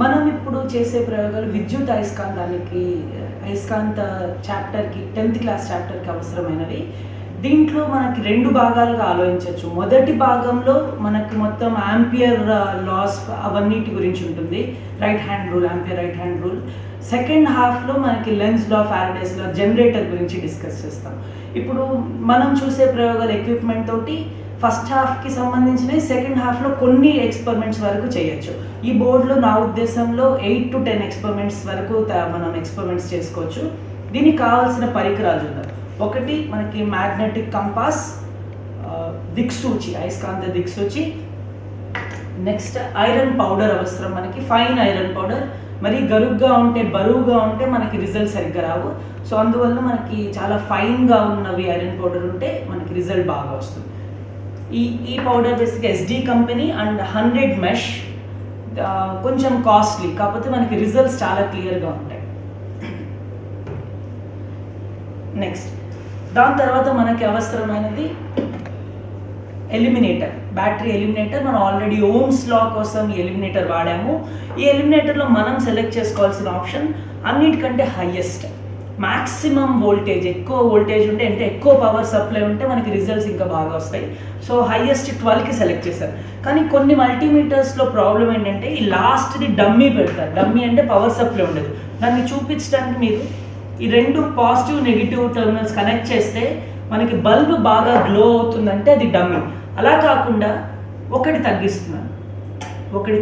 మనం ఇప్పుడు చేసే ప్రయోగాలు విద్యుత్ అయస్కాంత చాప్టర్కి 10th క్లాస్ చాప్టర్కి అవసరమైనవి. దీంట్లో మనకి 2 భాగాలుగా ఆలోచించవచ్చు. మొదటి భాగంలో మనకి మొత్తం ఆంపియర్ లాస్ అవన్నిటి గురించి ఉంటుంది, right hand rule, ampere right hand rule. Second హాఫ్లో మనకి లెన్స్ లా, ఫారడేస్ లా, జనరేటర్ గురించి డిస్కస్ చేస్తాం. ఇప్పుడు మనం చూసే ప్రయోగాలు ఎక్విప్మెంట్ తోటి ఫస్ట్ హాఫ్కి సంబంధించినవి, సెకండ్ హాఫ్లో కొన్ని ఎక్స్పెరిమెంట్స్ వరకు చేయొచ్చు. ఈ బోర్డులో నా ఉద్దేశంలో 8 to 10 ఎక్స్పెరిమెంట్స్ వరకు మనం ఎక్స్పెరిమెంట్స్ చేసుకోవచ్చు. దీనికి కావాల్సిన పరికరాలు చూద్దాం. ఒకటి మనకి మ్యాగ్నెటిక్ కంపాస్, దిక్సూచి, అయస్కాంత దిక్సూచి. నెక్స్ట్ ఐరన్ పౌడర్ అవసరం మనకి, ఫైన్ ఐరన్ పౌడర్. మరి గరుగ్గా ఉంటే, బరువుగా ఉంటే మనకి రిజల్ట్ సరిగ్గా రావు. సో అందువల్ల మనకి చాలా ఫైన్గా ఉన్నవి ఐరన్ పౌడర్ ఉంటే మనకి రిజల్ట్ బాగా వస్తుంది. ఈ పౌడర్ బేసిక్గా ఎస్డి కంపెనీ అండ్ 100 మెష్, కొంచెం కాస్ట్లీ, కాకపోతే మనకి రిజల్ట్స్ చాలా క్లియర్గా ఉంటాయి. నెక్స్ట్ దాని తర్వాత మనకి అవసరమైనది ఎలిమినేటర్, బ్యాటరీ ఎలిమినేటర్. మనం ఆల్రెడీ ఓమ్స్ లా కోసం ఈ ఎలిమినేటర్ వాడాము. ఈ ఎలిమినేటర్లో మనం సెలెక్ట్ చేసుకోవాల్సిన ఆప్షన్ అన్నిటికంటే హైయెస్ట్, మ్యాక్సిమం వోల్టేజ్, ఎక్కువ వోల్టేజ్ ఉంటే, అంటే ఎక్కువ పవర్ సప్లై ఉంటే మనకి రిజల్ట్స్ ఇంకా బాగా వస్తాయి. సో హైయెస్ట్ 12కి సెలెక్ట్ చేశారు. కానీ కొన్ని మల్టీమీటర్స్లో ప్రాబ్లం ఏంటంటే ఈ లాస్ట్ది డమ్మీ పెడతారు. డమ్మీ అంటే పవర్ సప్లై ఉండదు. దాన్ని చూపించడానికి మీరు ఈ 2 పాజిటివ్ నెగిటివ్ టెర్మినల్స్ కనెక్ట్ చేస్తే మనకి బల్బ్ బాగా గ్లో అవుతుందంటే అది డమ్మీ. అలా కాకుండా ఒకటి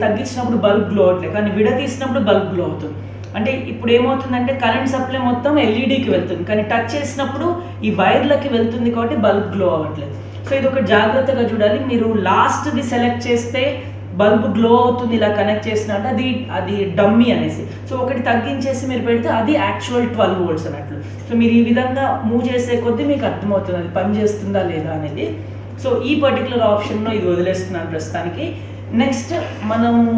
తగ్గించినప్పుడు బల్బ్ గ్లో అవట్లేదు, కానీ విడతీసినప్పుడు బల్బ్ గ్లో అవుతుంది. అంటే ఇప్పుడు ఏమవుతుందంటే కరెంట్ సప్లై మొత్తం ఎల్ఈడికి వెళ్తుంది, కానీ టచ్ చేసినప్పుడు ఈ వైర్లకి వెళ్తుంది కాబట్టి బల్బ్ గ్లో అవ్వట్లేదు. సో ఇది ఒక జాగ్రత్తగా చూడాలి. మీరు లాస్ట్ది సెలెక్ట్ చేస్తే బల్బ్ గ్లో అవుతుంది ఇలా కనెక్ట్ చేసినట్టు, అది డమ్మీ అనేసి. సో ఒకటి తగ్గించేసి మీరు పెడితే అది యాక్చువల్ 12 volts అన్నట్లు. సో మీరు ఈ విధంగా మూవ్ చేసే కొద్దీ మీకు అర్థమవుతుంది అది పని చేస్తుందా లేదా అనేది. సో ఈ పర్టికులర్ ఆప్షన్లో ఇది వదిలేస్తున్నాను ప్రస్తుతానికి. నెక్స్ట్ మనము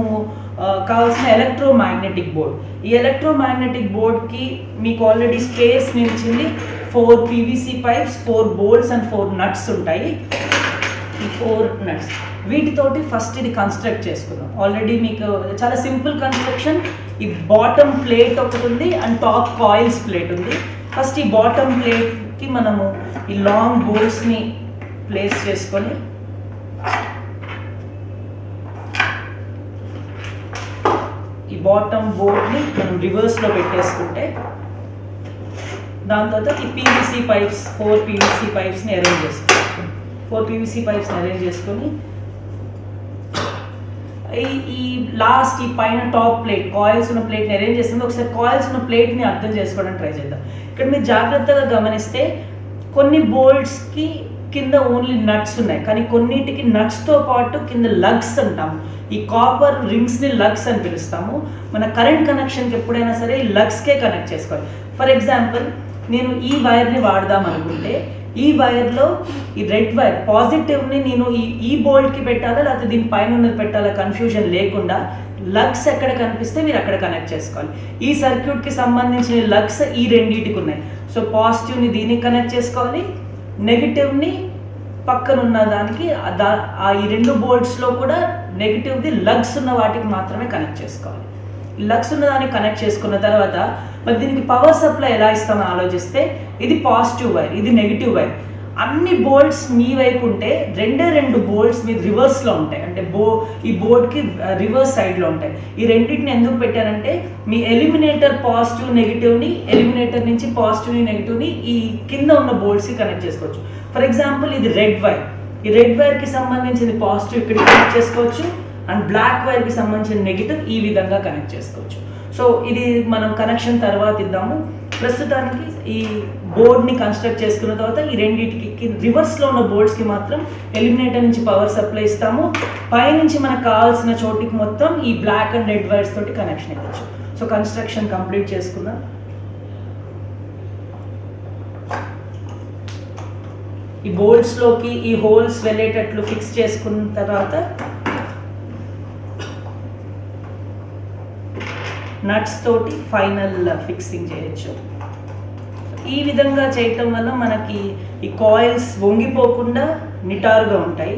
కావాల్సిన ఎలక్ట్రోమాగ్నెటిక్ బోర్డ్. ఈ ఎలక్ట్రోమాగ్నెటిక్ బోర్డ్కి మీకు ఆల్రెడీ స్పేస్ నిలిచింది. 4 PVC pipes, 4 bolts and 4 nuts ఉంటాయి. ఈ 4 nuts వీటితోటి ఫస్ట్ ఇది కన్స్ట్రక్ట్ చేసుకుందాం. ఆల్రెడీ మీకు చాలా సింపుల్ కన్స్ట్రక్షన్. ఈ బాటమ్ ప్లేట్ ఒకటి ఉంది అండ్ టాప్ కాయిల్స్ ప్లేట్ ఉంది. ఫస్ట్ ఈ బాటమ్ ప్లేట్కి మనము ఈ లాంగ్ బోల్ట్స్ని ప్లేస్ చేసుకొని ఈ బాటమ్ బోర్డ్ని మనం రివర్స్లో పెట్టేసుకుంటే, దాని తర్వాత ఈ పీవీసీ పైప్స్, 4 PVC పైప్స్ని అరేంజ్ చేసుకోవాలి. 4 PVC పైప్స్ని అరేంజ్ చేసుకొని ఈ లాస్ట్ ఈ పైన టాప్ ప్లేట్, కాయిల్స్ ఉన్న ప్లేట్ని అరేంజ్ చేస్తుంది. ఒకసారి కాయిల్స్ ఉన్న ప్లేట్ని అర్థం చేసుకోవడానికి ట్రై చేద్దాం. ఇక్కడ మీరు జాగ్రత్తగా గమనిస్తే కొన్ని బోల్ట్స్కి కింద ఓన్లీ నట్స్ ఉన్నాయి, కానీ కొన్నిటికి నట్స్తో పాటు కింద లగ్స్ అంటాము. ఈ కాపర్ రింగ్స్ని లగ్స్ అని పిలుస్తాము. మన కరెంట్ కనెక్షన్కి ఎప్పుడైనా సరే ఈ లగ్స్కే కనెక్ట్ చేసుకోవాలి. ఫర్ ఎగ్జాంపుల్ నేను ఈ వైర్ని వాడదాం అనుకుంటే, ఈ వైర్లో ఈ రెడ్ వైర్ పాజిటివ్ని నేను ఈ బోల్ట్కి పెట్టాలా లేకపోతే దీని పైన ఉన్నది పెట్టాలా కన్ఫ్యూజన్ లేకుండా లగ్స్ ఎక్కడ కనిపిస్తే మీరు అక్కడ కనెక్ట్ చేసుకోవాలి. ఈ సర్క్యూట్కి సంబంధించిన లగ్స్ ఈ రెండింటికి ఉన్నాయి. సో పాజిటివ్ని దీనికి కనెక్ట్ చేసుకోవాలి, నెగిటివ్ని పక్కన ఉన్న దానికి ఈ 2 బోల్ట్స్లో కూడా నెగిటివ్ది లగ్స్ ఉన్న వాటికి మాత్రమే కనెక్ట్ చేసుకోవాలి. లగ్స్ ఉన్న దానికి కనెక్ట్ చేసుకున్న తర్వాత మరి దీనికి పవర్ సప్లై ఎలా ఇస్తామని ఆలోచిస్తే, ఇది పాజిటివ్ వైర్, ఇది నెగిటివ్ వైర్. అన్ని బోల్ట్స్ మీ వైపు ఉంటే 2 బోల్ట్స్ మీ రివర్స్లో ఉంటాయి, అంటే ఈ బోర్డ్కి రివర్స్ సైడ్లో ఉంటాయి. ఈ రెండింటిని ఎందుకు పెట్టారంటే మీ ఎలిమినేటర్ పాజిటివ్ నెగిటివ్ని, ఎలిమినేటర్ నుంచి పాజిటివ్ని నెగిటివ్ని ఈ కింద ఉన్న బోల్ట్స్కి కనెక్ట్ చేసుకోవచ్చు. ఫర్ ఎగ్జాంపుల్ ఇది రెడ్ వైర్, ఈ రెడ్ వైర్కి సంబంధించిన పాజిటివ్ ఇక్కడికి కనెక్ట్ చేసుకోవచ్చు అండ్ బ్లాక్ వైర్కి సంబంధించిన నెగిటివ్ ఈ విధంగా కనెక్ట్ చేసుకోవచ్చు. సో ఇది మనం కనెక్షన్ తర్వాత ఇద్దాము. ప్రస్తుతానికి ఈ బోర్డ్ని కన్స్ట్రక్ట్ చేసుకున్న తర్వాత ఈ రెండింటికి రివర్స్లో ఉన్న బోర్డ్స్కి మాత్రం ఎలిమినేటర్ నుంచి పవర్ సప్లై ఇస్తాము. పైనుంచి మనకు కావాల్సిన చోటికి మొత్తం ఈ బ్లాక్ అండ్ రెడ్ వైర్స్ తోటి కనెక్షన్ ఇవ్వచ్చు. సో కన్స్ట్రక్షన్ కంప్లీట్ చేసుకుందాం. ఈ బోల్ట్స్లోకి ఈ హోల్స్ వెళ్ళేటట్లు ఫిక్స్ చేసుకున్న తర్వాత నట్స్ తోటి ఫైనల్ ఫిక్సింగ్ చేయొచ్చు. ఈ విధంగా చేయటం వల్ల మనకి ఈ కాయిల్స్ వంగిపోకుండా నిటారుగా ఉంటాయి.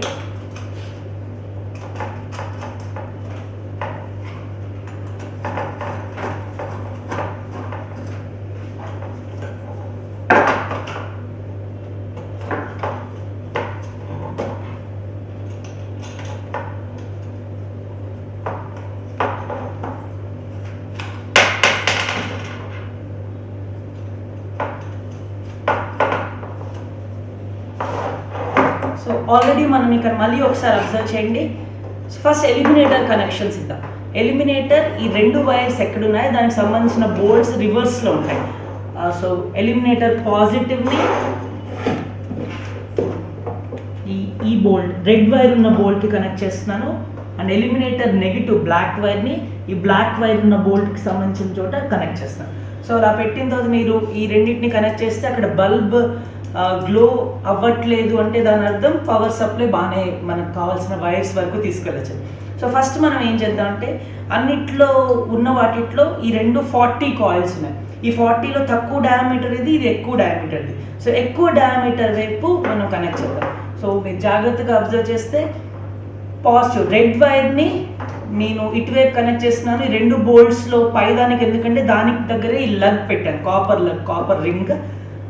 ఆల్రెడీ మనం ఇక్కడ మళ్ళీ ఒకసారి అబ్జర్వ్ చేయండి. ఫస్ట్ ఎలిమినేటర్ కనెక్షన్స్ ఇద్దాం. ఎలిమినేటర్ ఈ 2 వైర్స్ ఎక్కడున్నాయో దానికి సంబంధించిన బోల్ట్స్ రివర్స్లో ఉంటాయి. సో ఎలిమినేటర్ పాజిటివ్ని ఈ బోల్ట్ రెడ్ వైర్ ఉన్న బోల్ట్కి కనెక్ట్ చేస్తున్నాను, అండ్ ఎలిమినేటర్ నెగిటివ్ బ్లాక్ వైర్ని ఈ బ్లాక్ వైర్ ఉన్న బోల్ట్కి సంబంధించిన చోట కనెక్ట్ చేస్తున్నాను. సో అలా పెట్టిన తర్వాత మీరు ఈ రెండింటిని కనెక్ట్ చేస్తే అక్కడ బల్బ్ గ్లో అవ్వట్లేదు అంటే దాని అర్థం పవర్ సప్లై బాగానే మనకు కావాల్సిన వైర్స్ వరకు తీసుకెళ్ళచ్చు. సో ఫస్ట్ మనం ఏం చేద్దాం అంటే అన్నిట్లో ఉన్న వాటిట్లో ఈ 2 40 కాయిల్స్ ఉన్నాయి. ఈ 40లో తక్కువ డయామీటర్ ఇది ఎక్కువ డయామీటర్ది. సో ఎక్కువ డయామీటర్ వైపు మనం కనెక్ట్ చేద్దాం. సో మీరు జాగ్రత్తగా అబ్జర్వ్ చేస్తే పాజిటివ్ రెడ్ వైర్ని నేను ఇటువైపు కనెక్ట్ చేస్తున్నాను. ఈ 2 బోల్ట్స్లో పైదానికి, ఎందుకంటే దానికి దగ్గరే ఈ లగ్ పెట్టాను, కాపర్ రింగ్.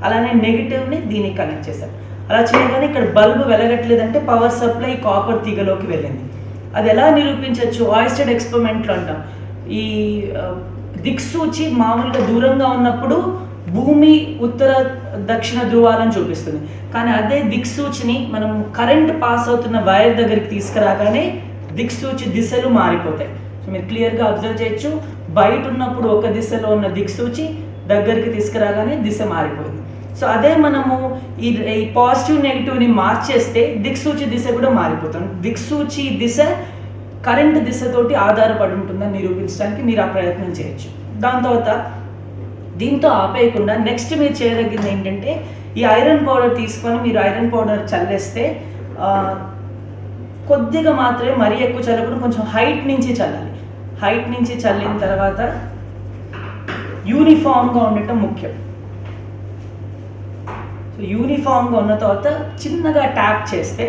అలానే నెగిటివ్ని దీనికి కనెక్ట్ చేశాను. అలా చేయగానే ఇక్కడ బల్బు వెలగట్లేదంటే పవర్ సప్లై కాపర్ తీగలోకి వెళ్ళింది. అది ఎలా నిరూపించవచ్చు? ఆయిస్టెడ్ ఎక్స్పెరిమెంట్లో అంటాం. ఈ దిక్సూచి మామూలుగా దూరంగా ఉన్నప్పుడు భూమి ఉత్తర దక్షిణ ధృవాలను చూపిస్తుంది, కానీ అదే దిక్సూచిని మనం కరెంట్ పాస్ అవుతున్న వైర్ దగ్గరికి తీసుకురాగానే దిక్సూచి దిశలు మారిపోతాయి. సో మీరు క్లియర్గా అబ్జర్వ్ చేయొచ్చు. బయట ఉన్నప్పుడు ఒక దిశలో ఉన్న దిక్సూచి దగ్గరికి తీసుకురాగానే దిశ మారిపోయింది. సో అదే మనము ఈ పాజిటివ్ నెగిటివ్ని మార్చేస్తే దిక్సూచి దిశ కూడా మారిపోతుంది. దిక్సూచి దిశ కరెంట్ దిశతోటి ఆధారపడి ఉంటుందని నిరూపించడానికి మీరు ఆ ప్రయత్నం చేయొచ్చు. దాని తర్వాత దీంతో ఆపేయకుండా నెక్స్ట్ మీరు చేయదగింది ఏంటంటే ఈ ఐరన్ పౌడర్ తీసుకొని మీరు ఐరన్ పౌడర్ చల్లేస్తే కొద్దిగా మాత్రమే, మరీ ఎక్కువ చల్లకుండా కొంచెం హైట్ నుంచి చల్లాలి. హైట్ నుంచి చల్లిన తర్వాత యూనిఫామ్గా ఉండటం ముఖ్యం. సో యూనిఫామ్గా ఉన్న తర్వాత చిన్నగా ట్యాప్ చేస్తే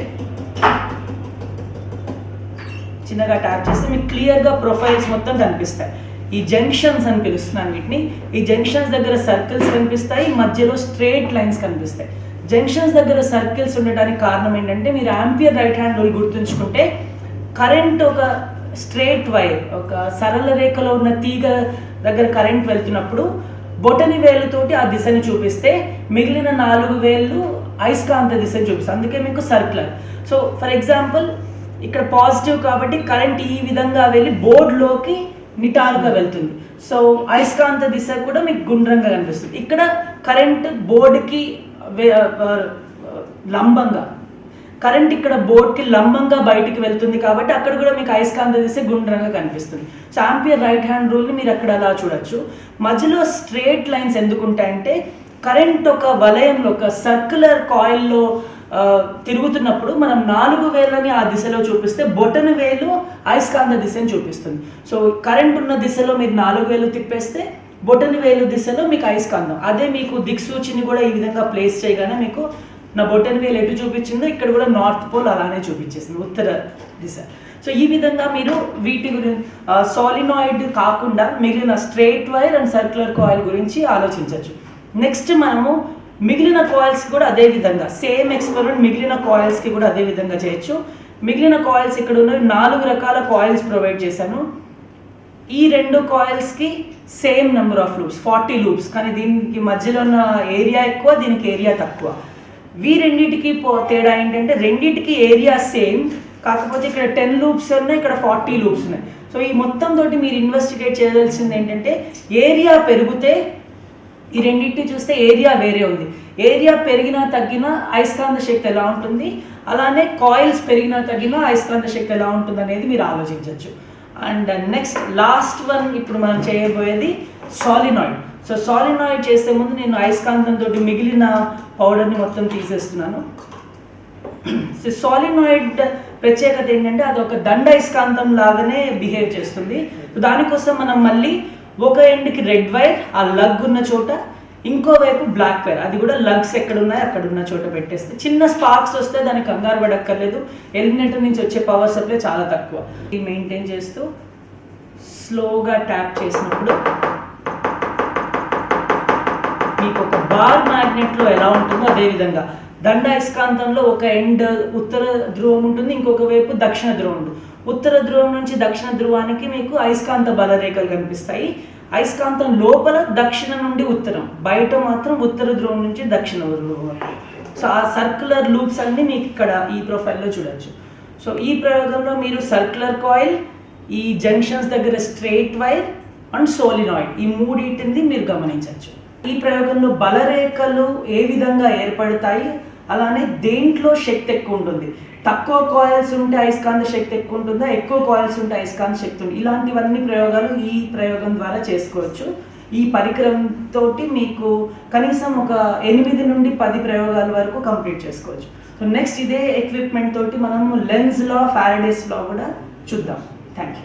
మీకు క్లియర్గా ప్రొఫైల్స్ మొత్తం కనిపిస్తాయి. ఈ జంక్షన్స్ అని పిలుస్తున్నాను వీటిని. ఈ జంక్షన్స్ దగ్గర సర్కిల్స్ కనిపిస్తాయి, మధ్యలో స్ట్రేట్ లైన్స్ కనిపిస్తాయి. జంక్షన్స్ దగ్గర సర్కిల్స్ ఉండడానికి కారణం ఏంటంటే మీరు ఆంపియర్ రైట్ హ్యాండ్ రూల్ గుర్తుంచుకుంటే కరెంట్ ఒక స్ట్రేట్ వైర్, ఒక సరళ రేఖలో ఉన్న తీగ దగ్గర కరెంట్ వెళ్తున్నప్పుడు బొటని వేలుతోటి ఆ దిశని చూపిస్తే మిగిలిన 4 వేళ్ళు అయస్కాంత దిశని చూపిస్తాయి. అందుకే మీకు సర్క్యులర్. సో ఫర్ ఎగ్జాంపుల్ ఇక్కడ పాజిటివ్ కాబట్టి కరెంట్ ఈ విధంగా వెళ్ళి బోర్డులోకి నిటారుగా వెళ్తుంది. సో అయస్కాంత దిశ కూడా మీకు గుండ్రంగా కనిపిస్తుంది. ఇక్కడ కరెంట్ బోర్డుకి లంబంగా, కరెంట్ ఇక్కడ బోర్డ్కి లంబంగా బయటికి వెళ్తుంది కాబట్టి అక్కడ కూడా మీకు అయస్కాంత దిశ గుండ్రంగా కనిపిస్తుంది. సో ఆంపియర్ రైట్ హ్యాండ్ రూల్ని మీరు అక్కడ అలా చూడొచ్చు. మధ్యలో స్ట్రేట్ లైన్స్ ఎందుకు ఉంటాయంటే కరెంట్ ఒక వలయంలో, ఒక సర్క్యులర్ కాయిల్లో తిరుగుతున్నప్పుడు మనం 4 వేలని ఆ దిశలో చూపిస్తే బొటన వేలు అయస్కాంత దిశని చూపిస్తుంది. సో కరెంట్ ఉన్న దిశలో మీరు 4 వేలు తిప్పేస్తే బొటన వేలు దిశలో మీకు అయస్కాంతం. అదే మీకు దిక్సూచిని కూడా ఈ విధంగా ప్లేస్ చేయగానే మీకు నా బొటన వేలు ఎటు చూపించిందో ఇక్కడ కూడా నార్త్ పోల్ అలానే చూపించేసింది, ఉత్తర దిశ. సో ఈ విధంగా మీరు వీటి గురించి సాలినాయిడ్ కాకుండా మిగిలిన straight wire and circular coil గురించి ఆలోచించవచ్చు. నెక్స్ట్ మనము మిగిలిన కాయిల్స్ కూడా అదే విధంగా సేమ్ ఎక్స్పెరిమెంట్ మిగిలిన కాయిల్స్కి కూడా అదే విధంగా చేయొచ్చు. మిగిలిన కాయిల్స్ ఇక్కడ ఉన్న 4 రకాల కాయిల్స్ ప్రొవైడ్ చేశాను. ఈ 2 కాయిల్స్కి same number of loops 40 loops, కానీ దీనికి మధ్యలో ఉన్న ఏరియా ఎక్కువ, దీనికి ఏరియా తక్కువ. రెండింటికి తేడా ఏంటంటే రెండింటికి ఏరియా సేమ్, కాకపోతే ఇక్కడ 10 లూప్స్ ఉన్నాయి, ఇక్కడ 40 లూప్స్ ఉన్నాయి. సో ఈ మొత్తం తోటి మీరు ఇన్వెస్టిగేట్ చేయవలసింది ఏంటంటే ఏరియా పెరిగితే ఈ రెండింటిని చూస్తే ఏరియా వేరే ఉంది. ఏరియా పెరిగినా తగ్గినా అయస్కాంత శక్తి ఎలా ఉంటుంది, అలానే కాయిల్స్ పెరిగినా తగ్గినా అయస్కాంత శక్తి ఎలా ఉంటుంది అనేది మీరు ఆలోచించవచ్చు. అండ్ నెక్స్ట్ లాస్ట్ వన్ ఇప్పుడు మనం చేయబోయేది సాలినాయిడ్. సో సాలినాయిడ్ చేసే ముందు నేను అయస్కాంతంతో మిగిలిన పౌడర్ని మొత్తం తీసేస్తున్నాను. సో సాలినాయిడ్ ప్రత్యేకత ఏంటంటే అది ఒక దండ అయస్కాంతం లాగానే బిహేవ్ చేస్తుంది. దానికోసం మనం మళ్ళీ ఒక ఎండ్కి రెడ్ వైర్ ఆ లగ్ ఉన్న చోట, ఇంకోవైపు బ్లాక్ వైర్, అది కూడా లగ్స్ ఎక్కడున్నాయో అక్కడ ఉన్న చోట పెట్టేస్తే చిన్న స్పార్క్స్ వస్తే దానికి కంగారు పడక్కర్లేదు. ఎలిమినేటర్ నుంచి వచ్చే పవర్ సప్లై చాలా తక్కువ. ఇది మెయింటైన్ చేస్తూ స్లోగా ట్యాప్ చేసినప్పుడు మీకు ఒక బార్ మ్యాగ్నెట్లో ఎలా ఉంటుందో అదేవిధంగా దండ అయస్కాంతంలో ఒక ఎండ్ ఉత్తర ధ్రువం ఉంటుంది, ఇంకొక వైపు దక్షిణ ధ్రువం ఉంటుంది. ఉత్తర ధ్రువం నుంచి దక్షిణ ధ్రువానికి మీకు అయస్కాంత బలరేఖలు కనిపిస్తాయి. అయస్కాంతం లోపల దక్షిణ నుండి ఉత్తరం, బయట మాత్రం ఉత్తర ధ్రువం నుంచి దక్షిణ ధ్రువం. సో ఆ సర్క్యులర్ లూప్స్ అన్ని మీకు ఇక్కడ ఈ ప్రొఫైల్లో చూడొచ్చు. సో ఈ ప్రయోగంలో మీరు సర్క్యులర్ కాయిల్, ఈ జంక్షన్స్ దగ్గర స్ట్రెయిట్ వైర్ అండ్ సోలినాయిడ్, ఈ మూడింటిని మీరు గమనించవచ్చు. ఈ ప్రయోగంలో బలరేఖలు ఏ విధంగా ఏర్పడతాయి, అలానే దేంట్లో శక్తి ఎక్కువ ఉంటుంది, తక్కువ కాయిల్స్ ఉంటే అయస్కాంత శక్తి ఎక్కువ ఉంటుందా, ఎక్కువ కాయిల్స్ ఉంటే అయస్కాంత శక్తి ఉంటుంది, ఇలాంటివన్నీ ప్రయోగాలు ఈ ప్రయోగం ద్వారా చేసుకోవచ్చు. ఈ పరికరం తోటి మీకు కనీసం ఒక 8 నుండి 10 ప్రయోగాల వరకు కంప్లీట్ చేసుకోవచ్చు. సో నెక్స్ట్ ఇదే ఎక్విప్మెంట్ తోటి మనము లెన్స్ లా, ఫారడేస్ లా కూడా చూద్దాం. Thank you.